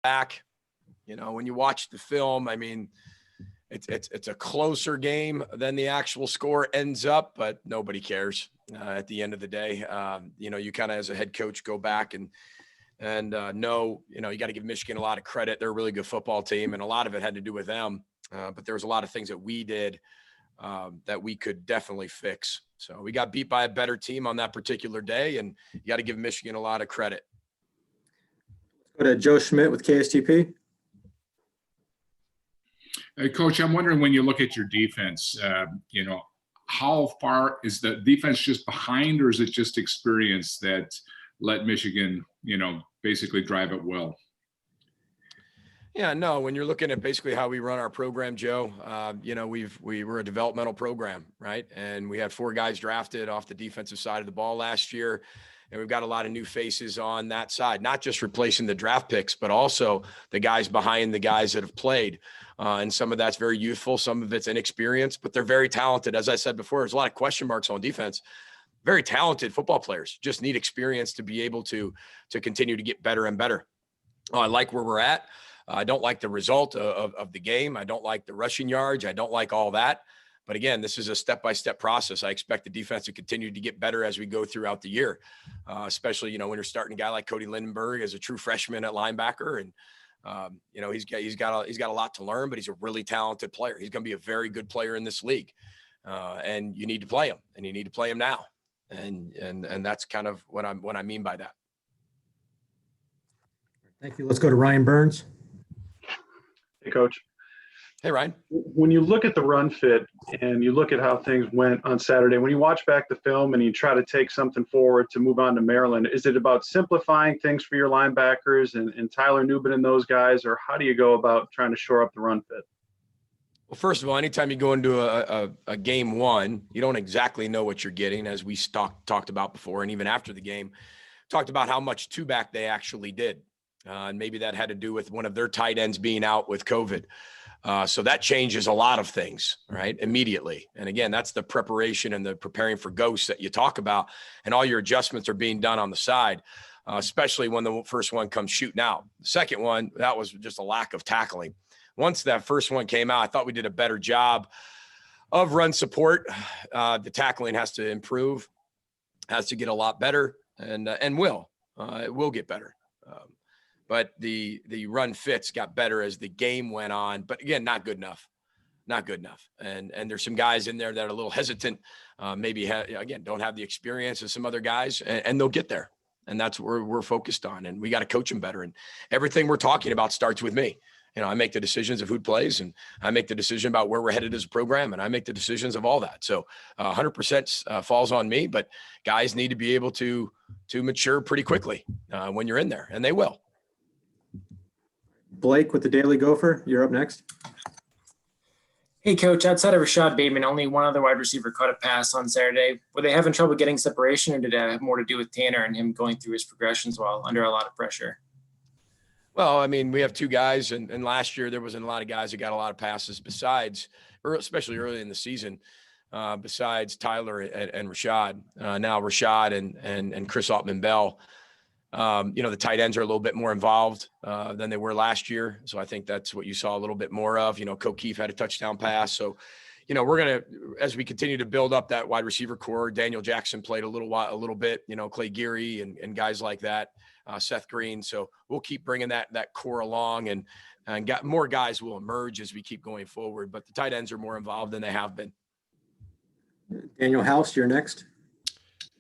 back. When you watch the film, I mean, it's a closer game than the actual score ends up, but nobody cares at the end of the day. You kind of, as a head coach, go back and know, you got to give Michigan a lot of credit. They're a really good football team, and a lot of it had to do with them. But there was a lot of things that we did that we could definitely fix. So we got beat by a better team on that particular day, and you got to give Michigan a lot of credit. Let's go to Joe Schmidt with KSTP. Hey, Coach, I'm wondering, when you look at your defense, how far is the defense just behind, or is it just experience that let Michigan, basically drive it well? Yeah, no, when you're looking at basically how we run our program, Joe, we were a developmental program, right? And we had 4 guys drafted off the defensive side of the ball last year. And we've got a lot of new faces on that side, not just replacing the draft picks, but also the guys behind the guys that have played. And some of that's very youthful. Some of it's inexperienced, but they're very talented. As I said before, there's a lot of question marks on defense. Very talented football players, just need experience to be able to continue to get better and better. I like where we're at. I don't like the result of the game. I don't like the rushing yards. I don't like all that. But again, this is a step-by-step process. I expect the defense to continue to get better as we go throughout the year, especially, when you're starting a guy like Cody Lindenberg as a true freshman at linebacker. And, he's got a lot to learn, but he's a really talented player. He's going to be a very good player in this league. And you need to play him, and you need to play him now. And that's kind of what I mean by that. Thank you. Let's go to Ryan Burns. Hey, Coach. Hey, Ryan. When you look at the run fit and you look at how things went on Saturday, when you watch back the film and you try to take something forward to move on to Maryland, is it about simplifying things for your linebackers and Tyler Nubin and those guys, or how do you go about trying to shore up the run fit? Well, first of all, anytime you go into a game one, you don't exactly know what you're getting, as we talked about before. And even after the game, talked about how much two-back they actually did. And maybe that had to do with one of their tight ends being out with COVID. So that changes a lot of things, right, immediately. And again, that's the preparation and the preparing for ghosts that you talk about, and all your adjustments are being done on the side, especially when the first one comes shooting out. The second one, that was just a lack of tackling. Once that first one came out, I thought we did a better job of run support. The tackling has to improve, has to get a lot better, and it will get better. But the run fits got better as the game went on. But again, not good enough. And there's some guys in there that are a little hesitant, again, don't have the experience as some other guys, and they'll get there. And that's what we're focused on. And we got to coach them better. And everything we're talking about starts with me. I make the decisions of who plays, and I make the decision about where we're headed as a program, and I make the decisions of all that. So 100% falls on me, but guys need to be able to mature pretty quickly when you're in there, and they will. Blake with the Daily Gopher, you're up next. Hey, Coach, outside of Rashad Bateman, only one other wide receiver caught a pass on Saturday. Were they having trouble getting separation, or did it have more to do with Tanner and him going through his progressions while under a lot of pressure? Well, I mean, we have 2 guys, and last year there wasn't a lot of guys that got a lot of passes especially early in the season, besides Tyler and Rashad. Now Rashad and Chris Altman-Bell. The tight ends are a little bit more involved than they were last year. So I think that's what you saw a little bit more of. O'Keefe had a touchdown pass. So, we're going to, as we continue to build up that wide receiver core, Daniel Jackson played a little bit, Clay Geary and guys like that, Seth Green. So we'll keep bringing that core along, and got more guys will emerge as we keep going forward. But the tight ends are more involved than they have been. Daniel House, you're next.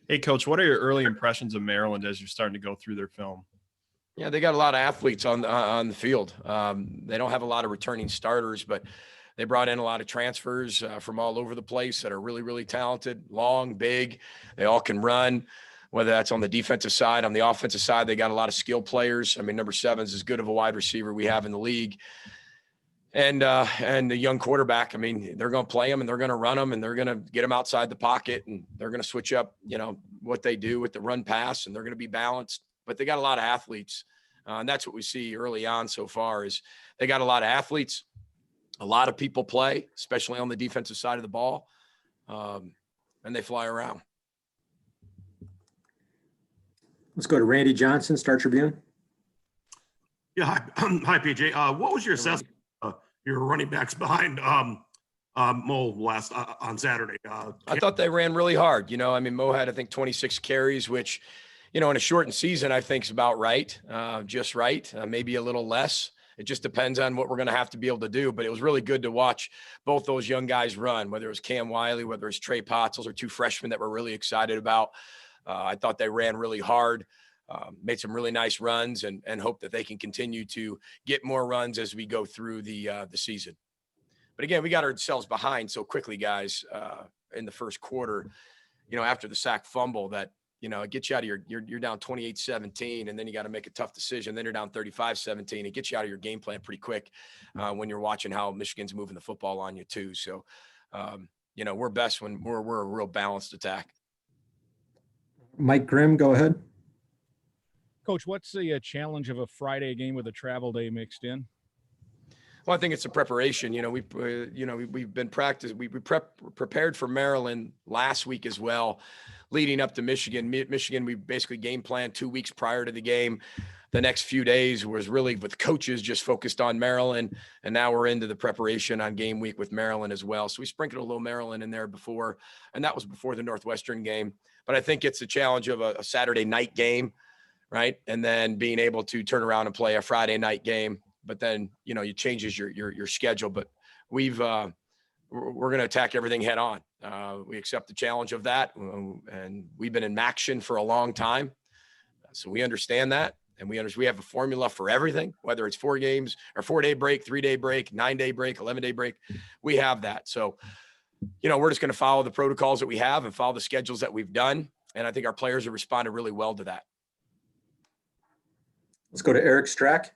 Hey, Coach, what are your early impressions of Maryland as you're starting to go through their film? Yeah, they got a lot of athletes on the field. They don't have a lot of returning starters, but they brought in a lot of transfers from all over the place that are really, really talented, long, big. They all can run, whether that's on the defensive side. On the offensive side, they got a lot of skill players. I mean, number 7 is as good of a wide receiver we have in the league. And the young quarterback, I mean, they're going to play them, and they're going to run them, and they're going to get them outside the pocket, and they're going to switch up, what they do with the run pass, and they're going to be balanced. But they got a lot of athletes. And that's what we see early on so far is they got a lot of athletes. A lot of people play, especially on the defensive side of the ball, and they fly around. Let's go to Randy Johnson, Star Tribune. Yeah, hi PJ. What was your assessment? Your running backs behind Mo last on Saturday. I thought they ran really hard. I mean, Mo had, I think, 26 carries, which, in a shortened season, I think is about right, just right, maybe a little less. It just depends on what we're going to have to be able to do. But it was really good to watch both those young guys run, whether it was Cam Wiley, whether it was Trey Potts. Those are two freshmen that we're really excited about. I thought they ran really hard, made some really nice runs, and hope that they can continue to get more runs as we go through the season. But again, we got ourselves behind so quickly, guys, in the first quarter, after the sack fumble that, it gets you out of you're down 28-17, and then you got to make a tough decision. Then you're down 35-17. It gets you out of your game plan pretty quick when you're watching how Michigan's moving the football on you too. So, we're best when we're a real balanced attack. Mike Grimm, go ahead. Coach, what's the challenge of a Friday game with a travel day mixed in? Well, I think it's the preparation. We've been practicing. We prepared for Maryland last week as well, leading up to Michigan. Michigan, we basically game planned 2 weeks prior to the game. The next few days was really with coaches just focused on Maryland, and now we're into the preparation on game week with Maryland as well. So we sprinkled a little Maryland in there before, and that was before the Northwestern game. But I think it's the challenge of a Saturday night game, right? And then being able to turn around and play a Friday night game. But then, it changes your schedule. But we're going to attack everything head on. We accept the challenge of that. And we've been in Maction for a long time. So we understand that. And we have a formula for everything, whether it's 4 games or 4-day break, 3-day break, 9-day break, 11-day break. We have that. So, we're just going to follow the protocols that we have and follow the schedules that we've done. And I think our players have responded really well to that. Let's go to Eric Strack.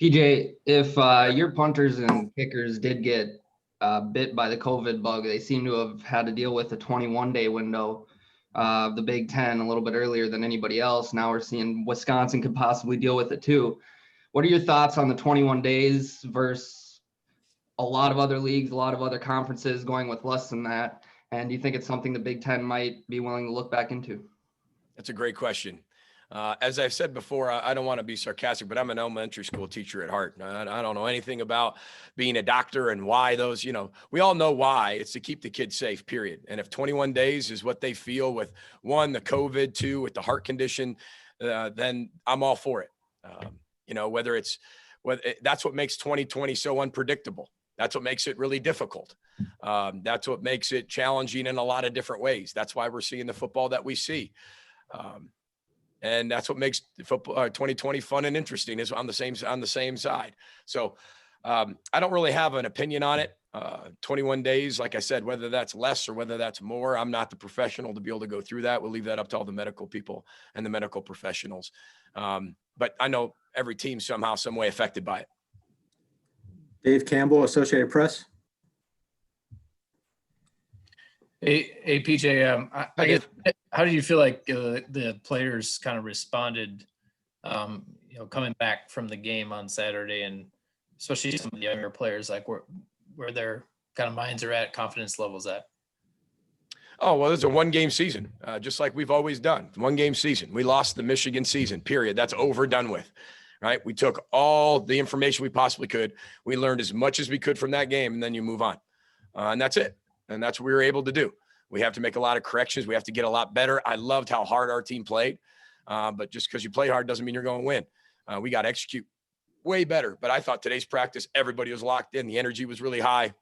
PJ, if your punters and kickers did get bit by the COVID bug, they seem to have had to deal with a 21-day window. The Big Ten a little bit earlier than anybody else. Now we're seeing Wisconsin could possibly deal with it too. What are your thoughts on the 21 days versus a lot of other leagues, a lot of other conferences going with less than that? And do you think it's something the Big Ten might be willing to look back into? That's a great question. As I've said before, I don't want to be sarcastic, but I'm an elementary school teacher at heart. I don't know anything about being a doctor and why those, we all know why. It's to keep the kids safe, period. And if 21 days is what they feel with, 1, the COVID, 2, with the heart condition, then I'm all for it. That's what makes 2020 so unpredictable. That's what makes it really difficult. That's what makes it challenging in a lot of different ways. That's why we're seeing the football that we see. And that's what makes football 2020 fun and interesting, is on the same side. So I don't really have an opinion on it. 21 days, like I said, whether that's less or whether that's more, I'm not the professional to be able to go through that. We'll leave that up to all the medical people and the medical professionals. But I know every team somehow, some way affected by it. Dave Campbell, Associated Press. Hey PJ, I guess, how did you feel like the players kind of responded, coming back from the game on Saturday, and especially some of the younger players, like where their kind of minds are at, confidence levels at? Oh, well, it's a 1-game season, just like we've always done. 1-game season. We lost the Michigan season, period. That's over, done with, right? We took all the information we possibly could. We learned as much as we could from that game, and then you move on. And that's it. And that's what we were able to do. We have to make a lot of corrections. We have to get a lot better. I loved how hard our team played. But just because you play hard doesn't mean you're going to win. We got to execute way better. But I thought today's practice, everybody was locked in. The energy was really high.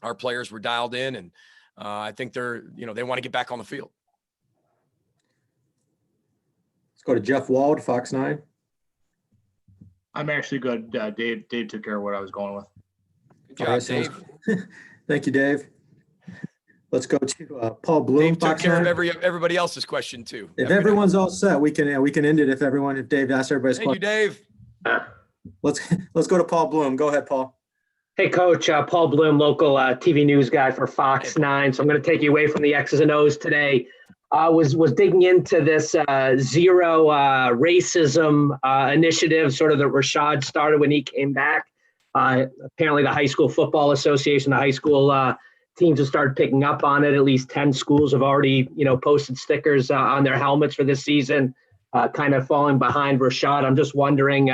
Our players were dialed in. And I think they want to get back on the field. Let's go to Jeff Wald, Fox 9. I'm actually good. Dave took care of what I was going with. Good job, Dave. Thank you, Dave. Let's go to Paul Bloom. Dave took care of everybody else's question too. If everyone's all set, we can end it. If Dave asks everybody's question. Thank you, Dave. Let's go to Paul Bloom. Go ahead, Paul. Hey, Coach. Paul Bloom, local TV news guy for Fox 9. So I'm going to take you away from the X's and O's today. Was digging into this zero racism initiative, sort of that Rashad started when he came back. Apparently, the High School Football Association, the high school teams have started picking up on it. At least 10 schools have already, posted stickers on their helmets for this season. kind of falling behind Rashad. I'm just wondering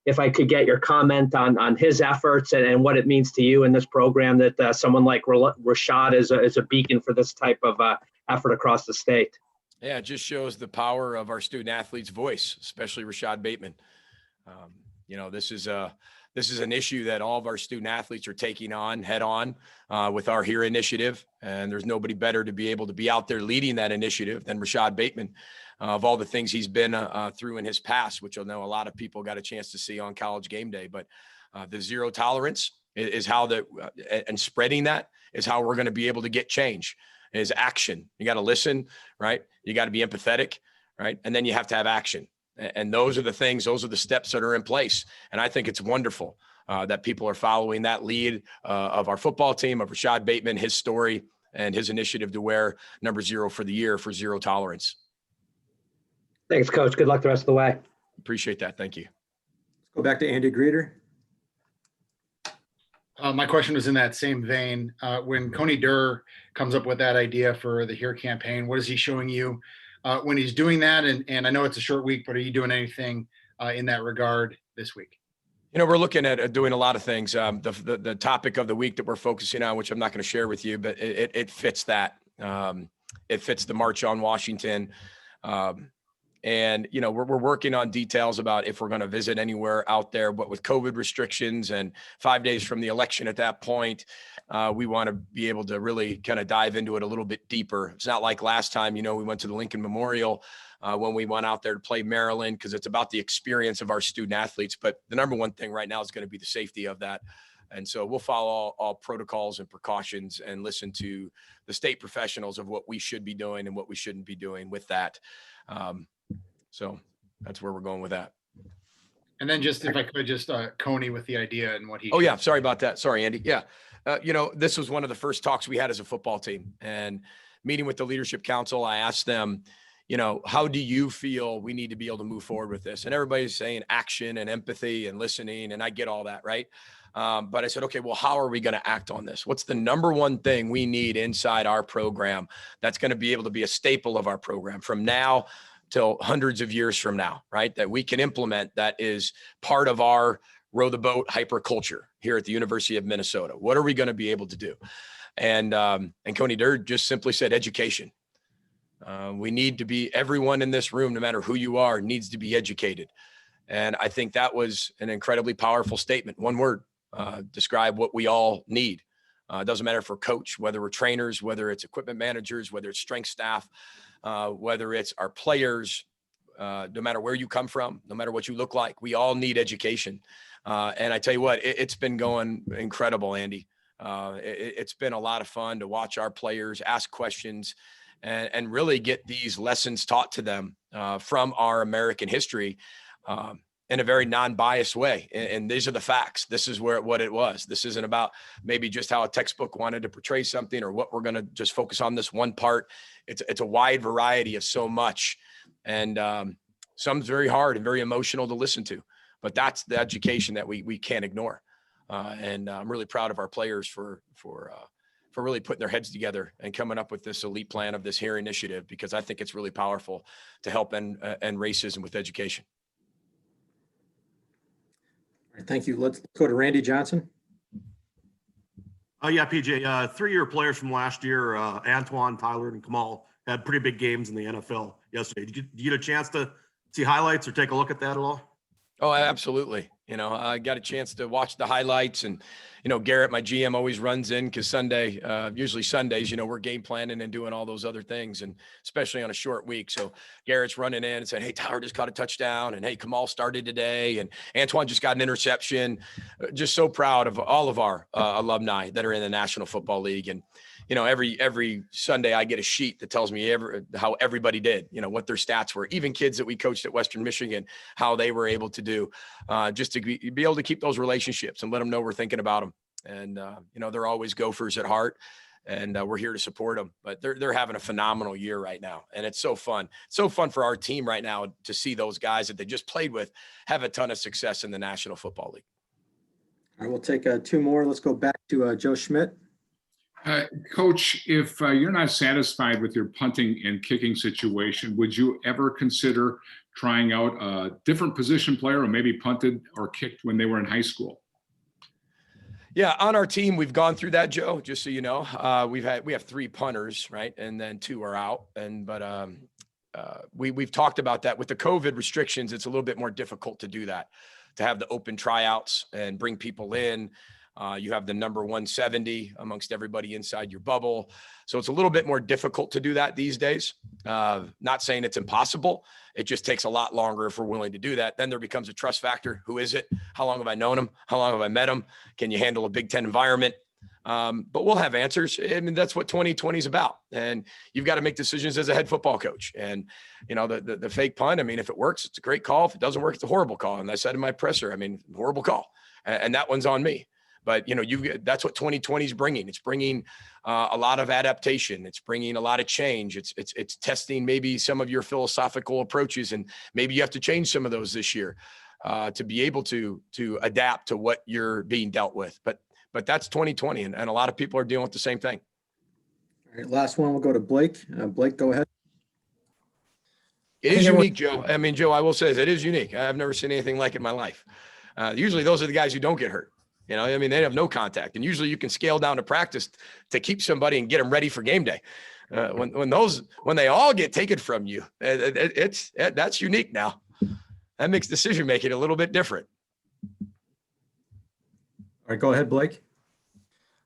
if I could get your comment on his efforts and what it means to you in this program that someone like Rashad is a beacon for this type of effort across the state. Yeah, it just shows the power of our student athlete's voice, especially Rashad Bateman. This is an issue that all of our student athletes are taking on head on with our Here initiative. And there's nobody better to be able to be out there leading that initiative than Rashad Bateman. Of all the things he's been through in his past, which I know a lot of people got a chance to see on College Game Day, but the zero tolerance is how and spreading that is how we're going to be able to get change. Is action. You got to listen, right? You got to be empathetic, right? And then you have to have action. And those are the things, those are the steps that are in place. And I think it's wonderful that people are following that lead of our football team, of Rashad Bateman, his story, and his initiative to wear number 0 for the year for zero tolerance. Thanks, Coach. Good luck the rest of the way. Appreciate that. Thank you. Let's go back to Andy Greeter. My question was in that same vein. When Coney Durr comes up with that idea for the Here campaign, what is he showing you when he's doing that? And I know it's a short week, but are you doing anything in that regard this week? We're looking at doing a lot of things. The topic of the week that we're focusing on, which I'm not going to share with you, but it fits that. It fits the March on Washington. And, we're working on details about if we're going to visit anywhere out there, but with COVID restrictions and 5 days from the election at that point, we want to be able to really kind of dive into it a little bit deeper. It's not like last time, we went to the Lincoln Memorial when we went out there to play Maryland, because it's about the experience of our student athletes. But the number one thing right now is going to be the safety of that. And so we'll follow all protocols and precautions and listen to the state professionals of what we should be doing and what we shouldn't be doing with that. So that's where we're going with that. And then just, if I could, just Coney with the idea and what he. Oh yeah. Sorry about that. Sorry, Andy. Yeah. This was one of the first talks we had as a football team, and meeting with the leadership council. I asked them, how do you feel we need to be able to move forward with this? And everybody's saying action and empathy and listening. And I get all that. Right. But I said, okay, well, how are we going to act on this? What's the number one thing we need inside our program that's going to be able to be a staple of our program from now till hundreds of years from now, right? That we can implement, that is part of our row the boat hyper culture here at the University of Minnesota. What are we going to be able to do? And Coney Durr just simply said education. We need to be, everyone in this room, no matter who you are, needs to be educated. And I think that was an incredibly powerful statement. One word, describe what we all need. It doesn't matter if we're coach, whether we're trainers, whether it's equipment managers, whether it's strength staff, whether it's our players, no matter where you come from, no matter what you look like, we all need education. And I tell you what, it's been going incredible, Andy. It's been a lot of fun to watch our players ask questions and really get these lessons taught to them from our American history in a very non-biased way. And these are the facts. This is what it was. This isn't about maybe just how a textbook wanted to portray something or what we're going to just focus on this one part. It's a wide variety of so much. And some's very hard and very emotional to listen to, but that's the education that we can't ignore. And I'm really proud of our players for really putting their heads together and coming up with this elite plan of this Here initiative, because I think it's really powerful to help end racism with education. All right, thank you. Let's go to Randy Johnson. Yeah, PJ, 3-year players from last year, Antoine, Tyler, and Kamal had pretty big games in the NFL yesterday. Did you get a chance to see highlights or take a look at that at all? Oh, absolutely. I got a chance to watch the highlights, and, Garrett, my GM, always runs in because usually Sundays, we're game planning and doing all those other things, and especially on a short week. So Garrett's running in and saying, hey, Tyler just caught a touchdown, and hey, Kamal started today, and Antoine just got an interception. Just so proud of all of our alumni that are in the National Football League. And, every Sunday I get a sheet that tells me how everybody did, what their stats were, even kids that we coached at Western Michigan, how they were able to do, just to be able to keep those relationships and let them know we're thinking about them. And, they're always Gophers at heart, and we're here to support them, but they're having a phenomenal year right now. And it's so fun. It's so fun for our team right now to see those guys that they just played with have a ton of success in the National Football League. All right, we'll take 2 more. Let's go back to Joe Schmidt. Coach, if you're not satisfied with your punting and kicking situation, would you ever consider trying out a different position player or maybe punted or kicked when they were in high school? Yeah, on our team, we've gone through that, Joe, just so you know. We have 3 punters, right? And then 2 are out. We've talked about that. With the COVID restrictions, it's a little bit more difficult to do that, to have the open tryouts and bring people in. You have the number 170 amongst everybody inside your bubble. So it's a little bit more difficult to do that these days. Not saying it's impossible. It just takes a lot longer if we're willing to do that. Then there becomes a trust factor. Who is it? How long have I known him? How long have I met him? Can you handle a Big Ten environment? But we'll have answers. I mean, that's what 2020 is about. And you've got to make decisions as a head football coach. And, you know, the fake punt, I mean, if it works, it's a great call. If it doesn't work, it's a horrible call. And I said in my presser, I mean, horrible call. And that one's on me. But, you know, that's what 2020 is bringing. It's bringing a lot of adaptation. It's bringing a lot of change. It's testing maybe some of your philosophical approaches, and maybe you have to change some of those this year to be able to adapt to what you're being dealt with. But that's 2020, and a lot of people are dealing with the same thing. All right, last one, we'll go to Blake. Blake, go ahead. It is unique, Joe. I mean, Joe, I will say it is unique. I've never seen anything like it in my life. Usually those are the guys who don't get hurt. You know, I mean, they have no contact, and usually you can scale down to practice to keep somebody and get them ready for game day. When they all get taken from you, that's unique now. That makes decision making a little bit different. All right, go ahead, Blake.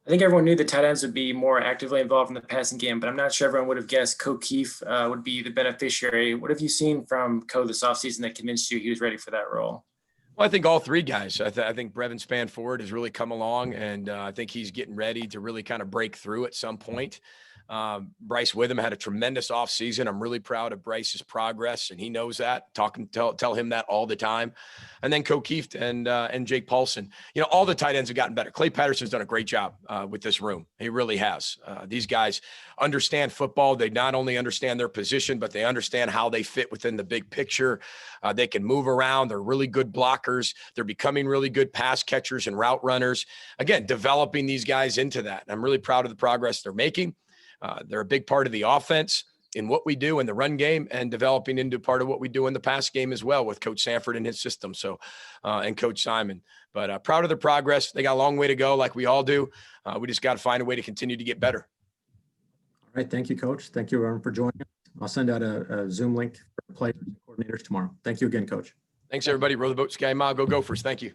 I think everyone knew the tight ends would be more actively involved in the passing game, but I'm not sure everyone would have guessed Co Keefe would be the beneficiary. What have you seen from Co this offseason that convinced you he was ready for that role? Well, I think all 3 guys. I think Brevin Spanford has really come along, and I think he's getting ready to really kind of break through at some point. Bryce Witham had a tremendous offseason. I'm really proud of Bryce's progress, and he knows that. Tell him that all the time. And then Co Keefe and Jake Paulson. You know, all the tight ends have gotten better. Clay Patterson's done a great job with this room. He really has. These guys understand football. They not only understand their position, but they understand how they fit within the big picture. They can move around. They're really good blockers. They're becoming really good pass catchers and route runners. Again, developing these guys into that. I'm really proud of the progress they're making. They're a big part of the offense in what we do in the run game, and developing into part of what we do in the pass game as well with Coach Sanford and his system. So, and Coach Simon, but proud of the progress. They got a long way to go, like we all do. We just got to find a way to continue to get better. All right. Thank you, Coach. Thank you, everyone, for joining us. I'll send out a Zoom link for players and coordinators tomorrow. Thank you again, Coach. Thanks, everybody. Row the boat, Sky Mile. Go Gophers. Thank you.